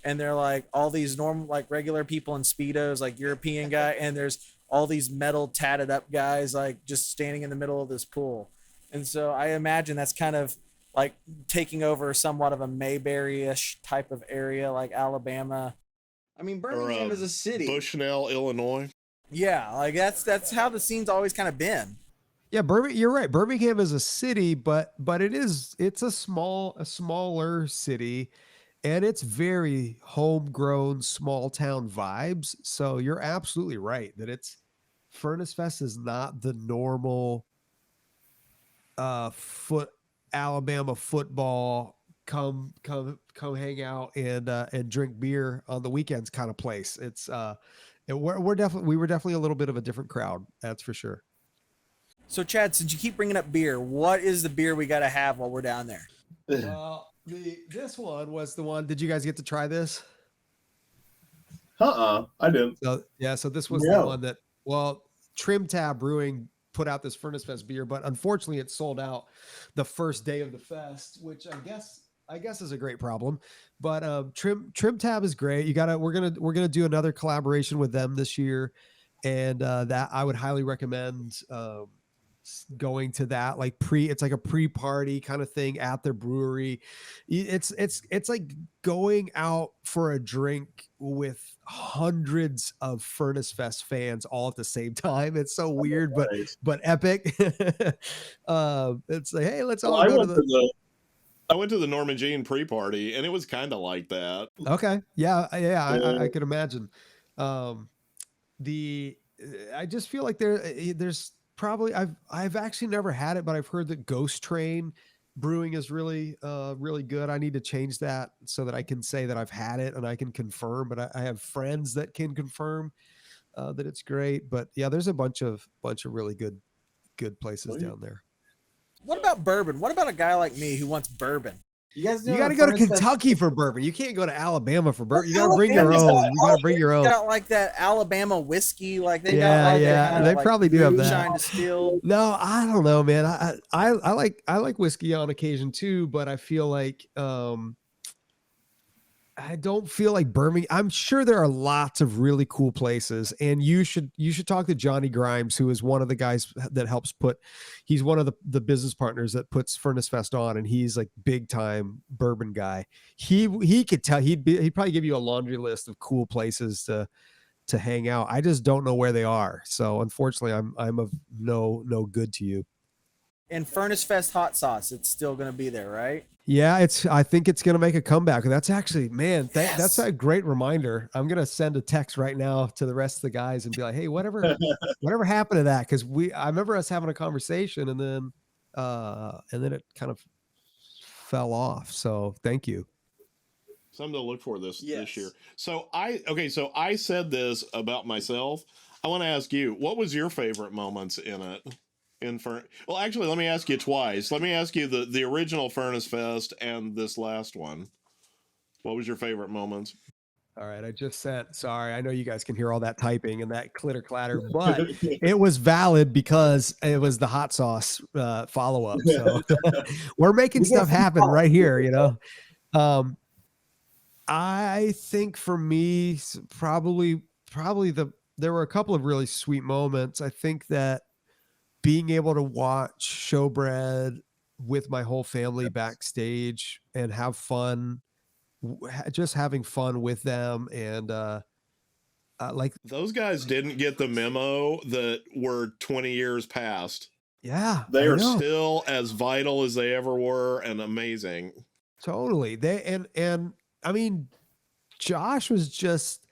and they're like all these normal, like regular people in Speedos, like European guy, and there's all these metal tatted up guys like just standing in the middle of this pool. And so I imagine that's kind of like taking over somewhat of a Mayberry-ish type of area, like Alabama. I mean, Birmingham is a city. Bushnell, Illinois. Yeah, like that's how the scene's always kind of been. Yeah, you're right. Birmingham is a city, but it's a smaller city, and it's very homegrown, small town vibes. So you're absolutely right that Furnace Fest is not the normal Alabama football come hang out and drink beer on the weekends kind of place. It's we were definitely a little bit of a different crowd, that's for sure. So Chad, since you keep bringing up beer, what is the beer we got to have while we're down there? Well, this one was the one. Did you guys get to try this? I didn't. So this was the one that, Trim Tab Brewing put out this Furnace Fest beer, but unfortunately it sold out the first day of the fest, which I guess is a great problem. But Trim Tab is great. We're gonna do another collaboration with them this year, and that I would highly recommend going to that. Like it's like a pre-party kind of thing at their brewery. It's like going out for a drink with hundreds of Furnace Fest fans all at the same time. It's so weird, but epic. It's like, hey, let's all go to the. I went to the Norman Jean pre-party, and it was kind of like that. Okay, yeah, I could imagine. I just feel like there's probably I've actually never had it, but I've heard that Ghost Train Brewing is really good. I need to change that so that I can say that I've had it and I can confirm. But I have friends that can confirm that it's great. But yeah, there's a bunch of really good places down there. What about bourbon? What about a guy like me who wants bourbon? You got to go to Kentucky for bourbon. You can't go to Alabama for bourbon. You got to bring your own. You got to bring your own. Got like that Alabama whiskey, like they they probably do have that. Moonshine distilled. No, I don't know, man. I like whiskey on occasion too, but I feel like I don't feel like Birmingham. I'm sure there are lots of really cool places, and you should talk to Johnny Grimes, who is one of the guys that helps he's one of the business partners that puts Furnace Fest on, and he's like big time bourbon guy. He could tell, he'd probably give you a laundry list of cool places to hang out. I just don't know where they are. So unfortunately I'm of no good to you. And Furnace Fest hot sauce, it's still going to be there, right? Yeah, I think it's going to make a comeback. That's actually, man, that's a great reminder. I'm going to send a text right now to the rest of the guys and be like, hey, whatever happened to that? Cause I remember us having a conversation and then it kind of fell off. So thank you. Something to look for this year. So I said this about myself. I want to ask you, what was your favorite moments in it? Well, actually, let me ask you twice. Let me ask you the original Furnace Fest and this last one. What was your favorite moments? All right, I just sent. Sorry, I know you guys can hear all that typing and that clitter clatter, but it was valid because it was the hot sauce follow up. So we're making stuff happen right here, you know. I think for me, probably there were a couple of really sweet moments. I think that being able to watch Showbread with my whole family backstage and have fun, just having fun with them, and like those guys didn't get the memo that we're 20 years past. Yeah, They are still as vital as they ever were and amazing. Totally. And I mean, Josh was just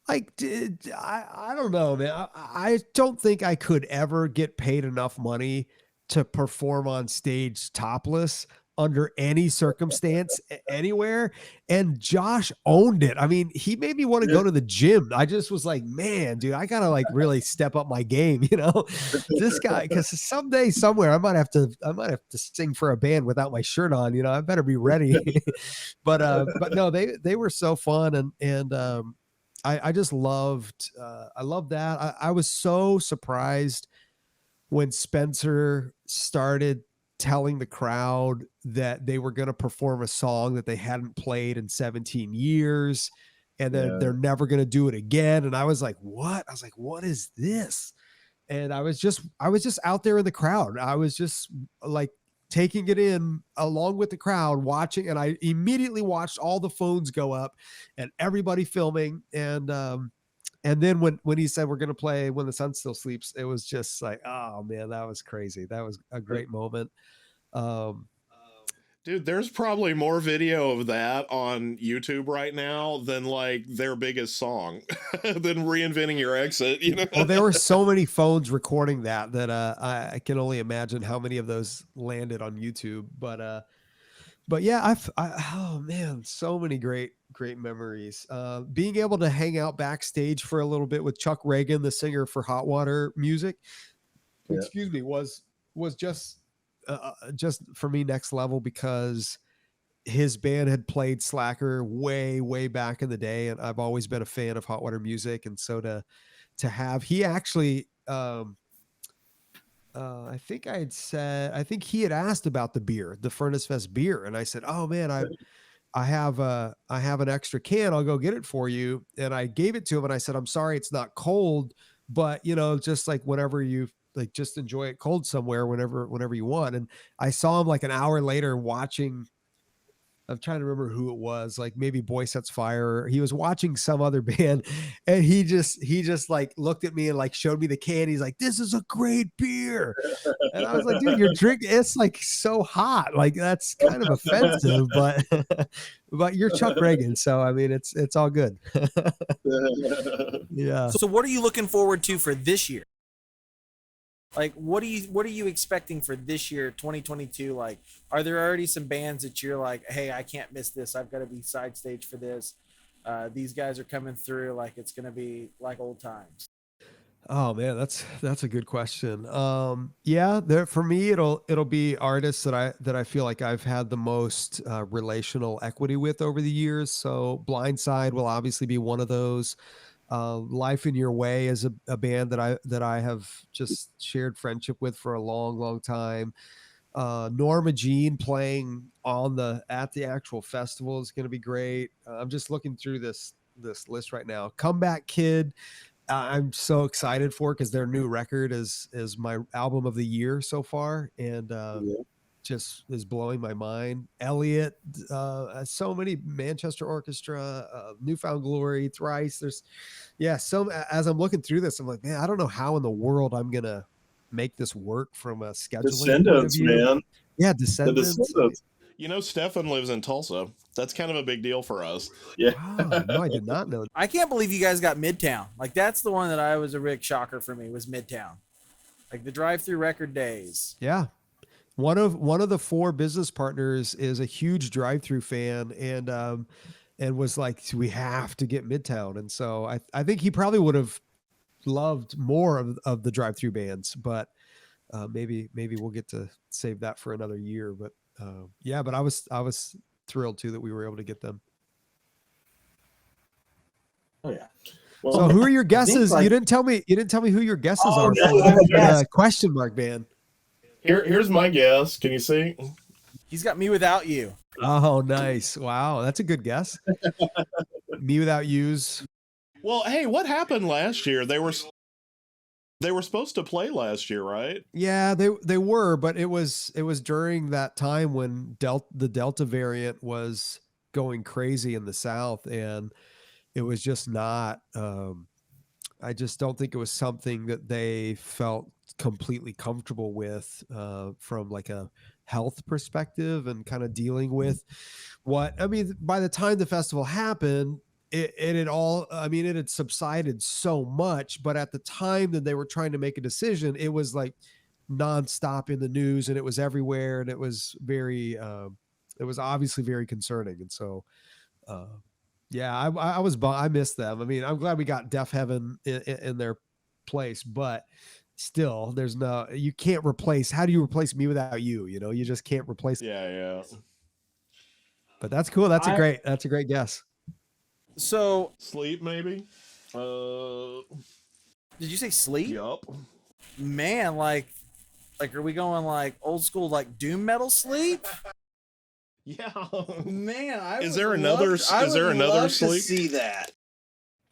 like, I don't know, man. I don't think I could ever get paid enough money to perform on stage topless under any circumstance anywhere. And Josh owned it. I mean, he made me want to go to the gym. I just was like, man, dude, I gotta like really step up my game, you know. This guy, because someday somewhere I might have to sing for a band without my shirt on, you know. I better be ready. but no, they were so fun, and I just loved I loved that. I was so surprised when Spencer started telling the crowd that they were going to perform a song that they hadn't played in 17 years and then they're never going to do it again. And I was like, what? I was like, what is this? And I was just out there in the crowd. I was just like taking it in along with the crowd, watching. And I immediately watched all the phones go up and everybody filming. And then when he said we're going to play When the Sun Still Sleeps, it was just like, oh man, that was crazy. That was a great moment. Dude, there's probably more video of that on YouTube right now than like their biggest song, than Reinventing Your Exit, you know? Well, there were so many phones recording that I can only imagine how many of those landed on YouTube. But yeah, oh man, so many great memories. Being able to hang out backstage for a little bit with Chuck Reagan, the singer for Hot Water Music, excuse me, was just for me next level, because his band had played Slacker way back in the day, and I've always been a fan of Hot Water Music, and so to have, he actually I think he had asked about the beer, the Furnace Fest beer. And I said, oh man, I have an extra can. I'll go get it for you. And I gave it to him and I said, I'm sorry, it's not cold, but you know, just like whenever you like, just enjoy it cold somewhere, whenever you want. And I saw him like an hour later watching, I'm trying to remember who it was, like maybe Boy Sets Fire. He was watching some other band and he just like looked at me and like showed me the can. He's like, this is a great beer. And I was like, dude, you're drinking, it's like so hot. Like that's kind of offensive, but you're Chuck Reagan. So, I mean, it's all good. Yeah. So what are you looking forward to for this year? Like, what are you expecting for this year, 2022? Like, are there already some bands that you're like, hey, I can't miss this. I've got to be side stage for this. These guys are coming through. Like, it's going to be like old times. Oh man, that's a good question. Yeah, there for me, it'll be artists that I feel like I've had the most relational equity with over the years. So Blindside will obviously be one of those. Life in Your Way is a band that I have just shared friendship with for a long time. Norma Jean playing at the actual festival is going to be great. I'm just looking through this list right now. Comeback Kid, I'm so excited for, because their new record is my album of the year so far, and just is blowing my mind. Elliot, so many, Manchester Orchestra, Newfound Glory, Thrice. So as I'm looking through this, I'm like, man, I don't know how in the world I'm gonna make this work from a scheduling Descendants, point of view. man. Yeah, Descendants. You know, Stefan lives in Tulsa. That's kind of a big deal for us. Yeah. Wow, no, I did not know. I can't believe you guys got Midtown. Like, that's the one that I was a big shocker for me, was Midtown. Like the drive-through record days. Yeah. One of the 4 business partners is a huge drive-through fan, and was like, we have to get Midtown. And so I think he probably would have loved more of the drive-through bands, but maybe we'll get to save that for another year. But yeah, but I was thrilled too that we were able to get them. Oh yeah. Well, So who are your guesses? like- You didn't tell me who your guesses Oh, are no, for no, the yes. question mark band. here's my guess. Can you see? He's got Me Without You. Oh, nice. Wow, that's a good guess. Me Without You's. Well, hey, what happened last year? They were supposed to play last year, right? Yeah, they were, but it was during that time when the Delta variant was going crazy in the South, and it was just not. I just don't think it was something that they felt completely comfortable with from like a health perspective and kind of dealing with what I mean. By the time the festival happened, it had all, I mean, it had subsided so much, but at the time that they were trying to make a decision, it was like nonstop in the news and it was everywhere. And it was very, it was obviously very concerning. And so, yeah, I was, I missed them. I mean, I'm glad we got Deaf Heaven in their place, but still there's no, you can't replace, how do you replace Me Without You? You know, you just can't replace. Yeah. But that's cool. That's a great guess. So, Sleep, maybe? did you say Sleep? Yup. Man, like, are we going like old school, like doom metal Sleep? Yeah. Man, Is there another Sleep? See that.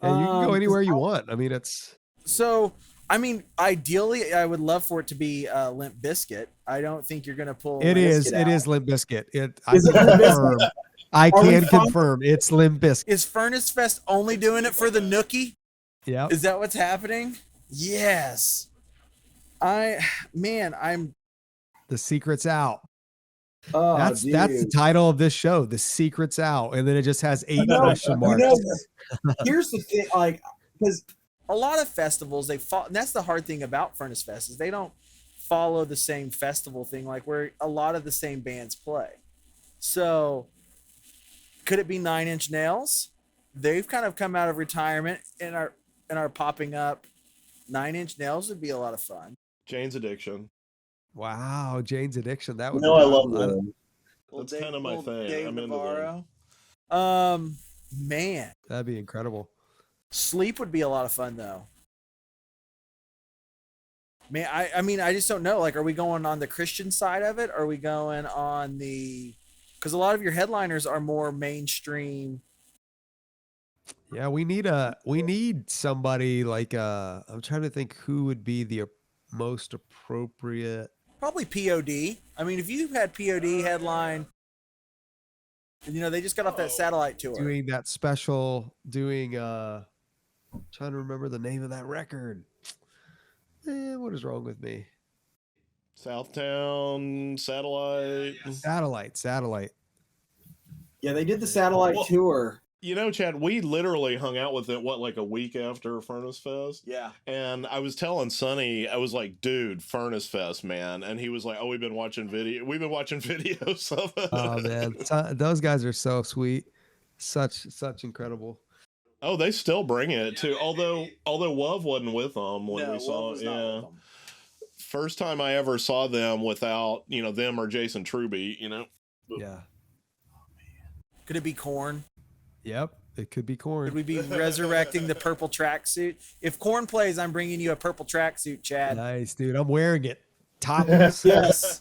Yeah, you can go anywhere you want. I mean, it's. So, I mean, ideally, I would love for it to be Limp Bizkit. I don't think you're gonna pull. It Limp is. Bizkit It out. is Limp Bizkit. I Is it can Limp Bizkit? confirm. I Are we can fine? confirm it's Limp Bizkit. Is Furnace Fest only doing it for the Nookie? Yeah. Is that what's happening? Yes. I'm The secret's out. Oh, That's the title of this show. The secret's out, and then it just has 8 question marks. Here's the thing, like, because a lot of festivals they follow. That's the hard thing about Furnace Fest is they don't follow the same festival thing, like where a lot of the same bands play. So, could it be Nine Inch Nails? They've kind of come out of retirement and are popping up. 9 Inch Nails would be a lot of fun. Jane's Addiction. Wow, Jane's Addiction. That would. No, I love them. That's kind of my thing. I'm into them. Man, That'd be incredible. Sleep would be a lot of fun though. Man, I mean, I just don't know. Like, are we going on the Christian side of it? Or are we going on the? Because a lot of your headliners are more mainstream. Yeah, we need somebody like I'm trying to think who would be the most appropriate. Probably POD. I mean, if you've had POD headline, you know, they just got off that satellite tour. Doing that special, trying to remember the name of that record. What is wrong with me? Southtown, Satellite. yeah, they did the satellite tour. You know, Chad, we literally hung out with it, like a week after Furnace Fest? Yeah. And I was telling Sonny, I was like, dude, Furnace Fest, man. And he was like, oh, we've been watching videos of it. Oh man, those guys are so sweet. Such incredible. Oh, they still bring it too. Although Love wasn't with them when we saw it. Yeah. First time I ever saw them without, them or Jason Truby, Yeah. Could it be Korn? Yep. It could be Korn. Could we be resurrecting the purple tracksuit? If Korn plays, I'm bringing you a purple tracksuit, Chad. Nice, dude. I'm wearing it. Topless. Yes.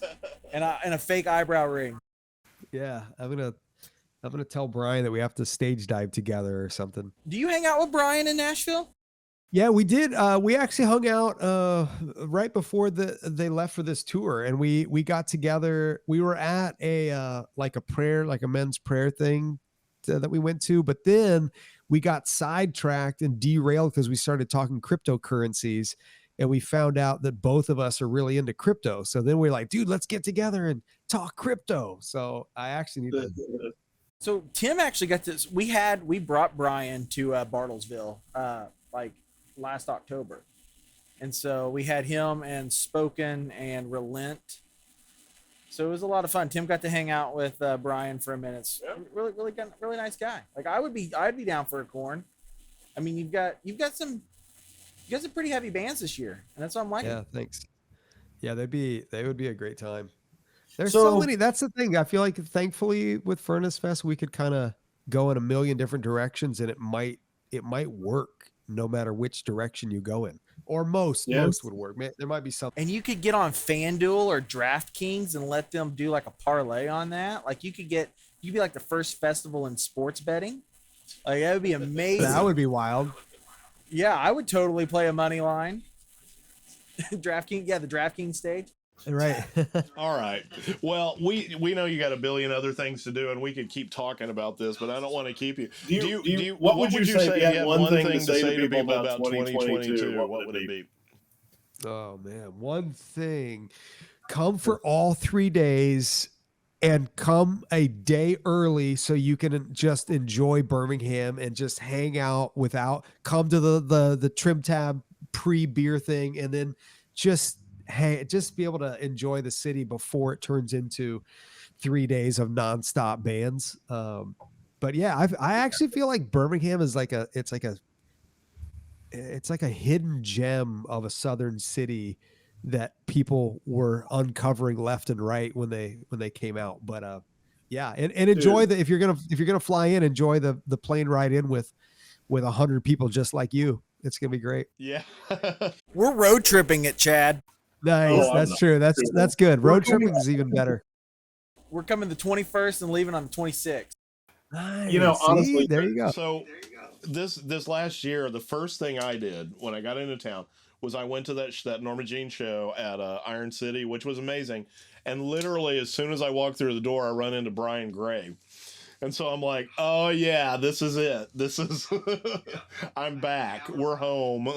And a fake eyebrow ring. Yeah. I'm gonna tell Brian that we have to stage dive together or something. Do you hang out with Brian in Nashville? Yeah, we did. We actually hung out right before they left for this tour, and we got together. We were at a men's prayer thing that we went to, but then we got sidetracked and derailed because we started talking cryptocurrencies, and we found out that both of us are really into crypto. So then we're like, dude, let's get together and talk crypto. So I actually need to. So Tim actually got this. We brought Brian to Bartlesville like last October, and so we had him and Spoken and Relent. So it was a lot of fun. Tim got to hang out with Brian for a minute. Really nice guy. Like I'd be down for a Korn. I mean, you've got some pretty heavy bands this year, and that's what I'm liking. Yeah, thanks. Yeah, they would be a great time. There's so many. That's the thing. I feel like thankfully with Furnace Fest, we could kind of go in a million different directions and it might it might work no matter which direction you go in, or most would work. There might be something. And you could get on FanDuel or DraftKings and let them do like a parlay on that. Like you'd be like the first festival in sports betting. Like that would be amazing. That would be wild. Yeah, I would totally play a money line. DraftKings, the DraftKings stage. Right. All right. Well, we know you got a billion other things to do, and we could keep talking about this, but I don't want to keep you. What would you say if you had one thing to say to people about 2022? What would it be? Oh man, one thing: come for all 3 days, and come a day early so you can just enjoy Birmingham and just hang out come to the Trim Tab pre-beer thing, and then just be able to enjoy the city before it turns into 3 days of nonstop bands. But yeah, I actually feel like Birmingham is it's like a hidden gem of a southern city that people were uncovering left and right when they came out. But yeah, and enjoy if you're gonna fly in, enjoy the plane ride in with 100 people just like you. It's gonna be great. Yeah. We're road tripping it, Chad. Nice. That's true. That's good. Road tripping is even better. We're coming the 21st and leaving on the 26th. Nice. Honestly, there you go. So this last year, the first thing I did when I got into town was I went to that Norma Jean show at Iron City, which was amazing. And literally, as soon as I walked through the door, I run into Brian Gray. And so I'm like, oh yeah, this is it. I'm back. We're home.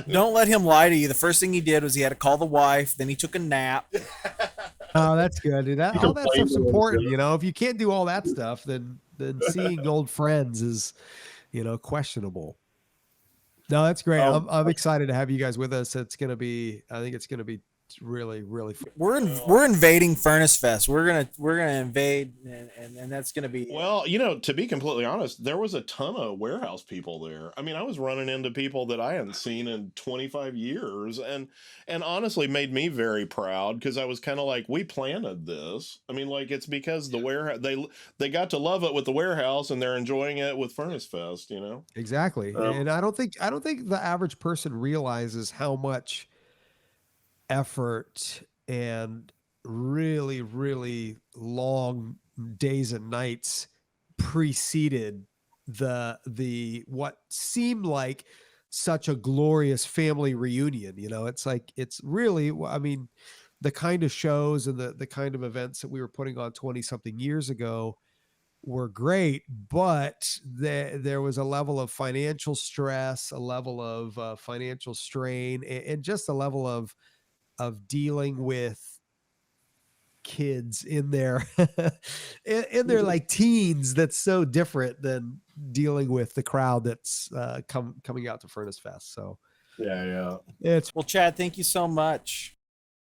Don't let him lie to you. The first thing he did was he had to call the wife. Then he took a nap. Oh, that's good, dude. All that stuff's important. If you can't do all that stuff, then seeing old friends is, questionable. No, that's great. I'm excited to have you guys with us. I think it's gonna be really, really fun. We're invading Furnace Fest. We're gonna invade, and that's gonna be. Well, to be completely honest, there was a ton of warehouse people there. I mean, I was running into people that I hadn't seen in 25 years, and honestly made me very proud because I was kind of like, we planted this. I mean, like it's because the warehouse they got to love it with the warehouse, and they're enjoying it with Furnace Fest. Exactly, and I don't think the average person realizes how much effort and really, really long days and nights preceded the what seemed like such a glorious family reunion. It's really, I mean, the kind of shows and the kind of events that we were putting on 20 something years ago were great, but there was a level of financial stress, a level of financial strain, and just a level of dealing with kids in their like teens that's so different than dealing with the crowd that's coming out to Furnace Fest. So yeah, well, Chad, thank you so much.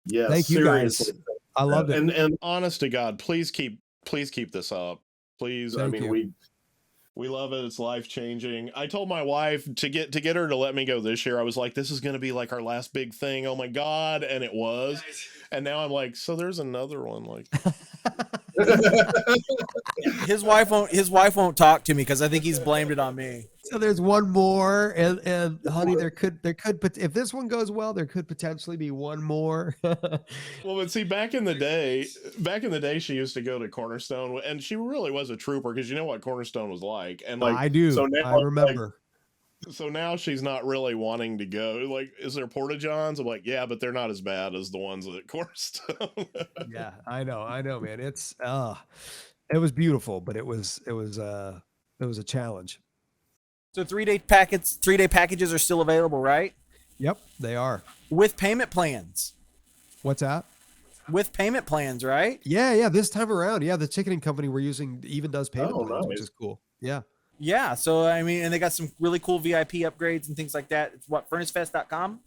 Yeah, thank you guys. I loved it. And honest to God, please keep this up. Please. Thank you. We love it. It's life-changing. I told my wife to get her to let me go this year. I was like, this is going to be like our last big thing. Oh my God. And it was. Nice. And now I'm like, so there's another one. Like his wife won't talk to me because I think he's blamed it on me. So there's one more, and honey, there could if this one goes well, there could potentially be one more. Well, but see, back in the day, she used to go to Cornerstone, and she really was a trooper because you know what Cornerstone was like. And like I do, so now, I remember. So now she's not really wanting to go. Like, is there Porta Johns? I'm like, yeah, but they're not as bad as the ones at Cornerstone. Yeah, I know, man. It's it was beautiful, but it was a challenge. So 3-day packages are still available, right? Yep, they are. With payment plans. What's that? With payment plans, right? Yeah. This time around, the ticketing company we're using even does payment plans, nice. Which is cool. Yeah. Yeah. So I mean, and they got some really cool VIP upgrades and things like that. It's what, furnacefest.com?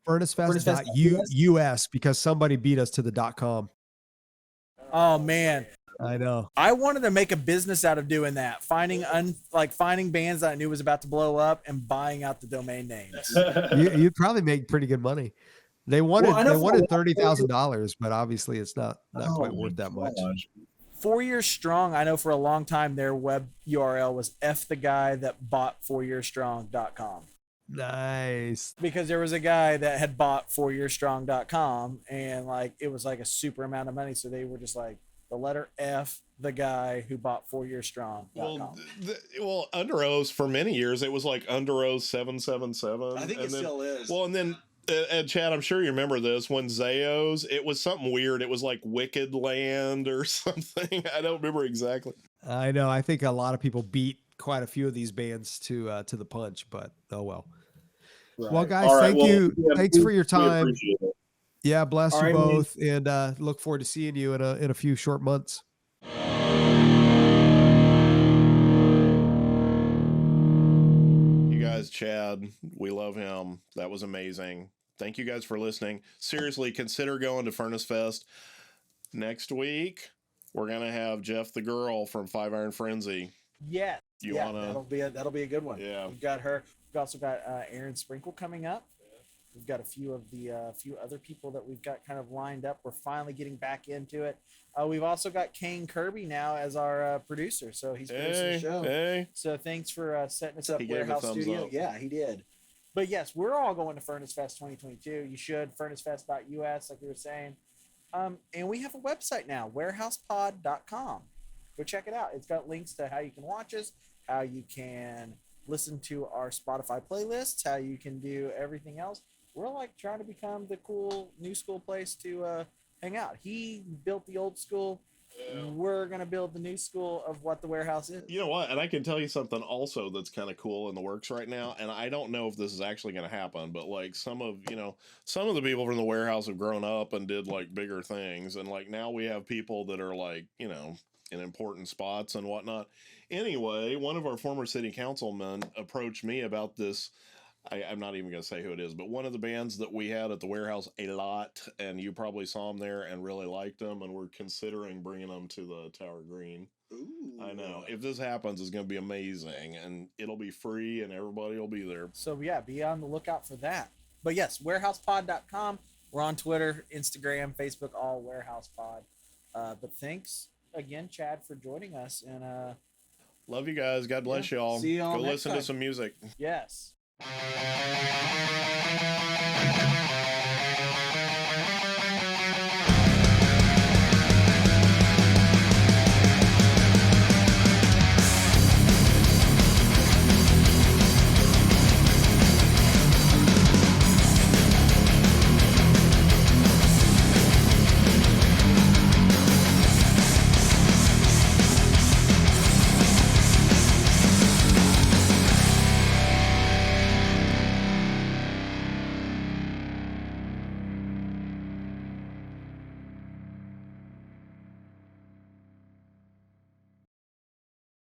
Furnacefest.us, because somebody beat us to the .com. Oh man. I know. I wanted to make a business out of doing that, finding bands that I knew was about to blow up and buying out the domain names. You'd probably make pretty good money. They wanted $30,000, but obviously it's not quite worth that much. 4 Years Strong, I know for a long time their web URL was ftheguy-that-bought4yearstrong.com. Nice. Because there was a guy that had bought 4yearstrong.com, and like it was like a super amount of money, so they were just like the letter F, the guy who bought 4yearstrong.com. Well, Under Oath for many years it was like Under Oath 777. I think it still is. Well, and then and Chad, I'm sure you remember this, when Zayo's, it was something weird. It was like Wicked Land or something. I don't remember exactly. I know. I think a lot of people beat quite a few of these bands to the punch, but oh well. Right. Well, guys, All right, thank well, you. yeah, Thanks for your we time. appreciate it. Yeah, bless All you right, man. both, and look forward to seeing you in a few short months. You guys, Chad, we love him. That was amazing. Thank you guys for listening. Seriously, consider going to Furnace Fest next week. We're gonna have Jeff the Girl from Five Iron Frenzy. Yeah. You yeah, wanna? that'll be a good one. Yeah. We've got her. We've also got Aaron Sprinkle coming up. We've got a few of the few other people that we've got kind of lined up. We're finally getting back into it. We've also got Kane Kirby now as our producer, so he's producing the show. Hey. So thanks for setting us up, He gave a Warehouse thumbs Studio. up. Yeah, he did. But yes, we're all going to Furnace Fest 2022. You should, furnacefest.us, like we were saying. And we have a website now, warehousepod.com. Go check it out. It's got links to how you can watch us, how you can listen to our Spotify playlists, how you can do everything else. We're like trying to become the cool new school place to hang out. He built the old school. Yeah. We're going to build the new school of what the warehouse is. You know what? And I can tell you something also that's kind of cool in the works right now. And I don't know if this is actually going to happen, but like some of the people from the warehouse have grown up and did like bigger things. And like now we have people that are like, in important spots and whatnot. Anyway, one of our former city councilmen approached me about this. I'm not even going to say who it is, but one of the bands that we had at the warehouse a lot, and you probably saw them there and really liked them, and we're considering bringing them to the Tower Green. Ooh. I know. If this happens, it's going to be amazing, and it'll be free, and everybody will be there. So, yeah, be on the lookout for that. But, yes, warehousepod.com. We're on Twitter, Instagram, Facebook, all warehousepod. But thanks again, Chad, for joining us. And love you guys. God bless y'all. See y'all Go next listen time. to some music. Yes.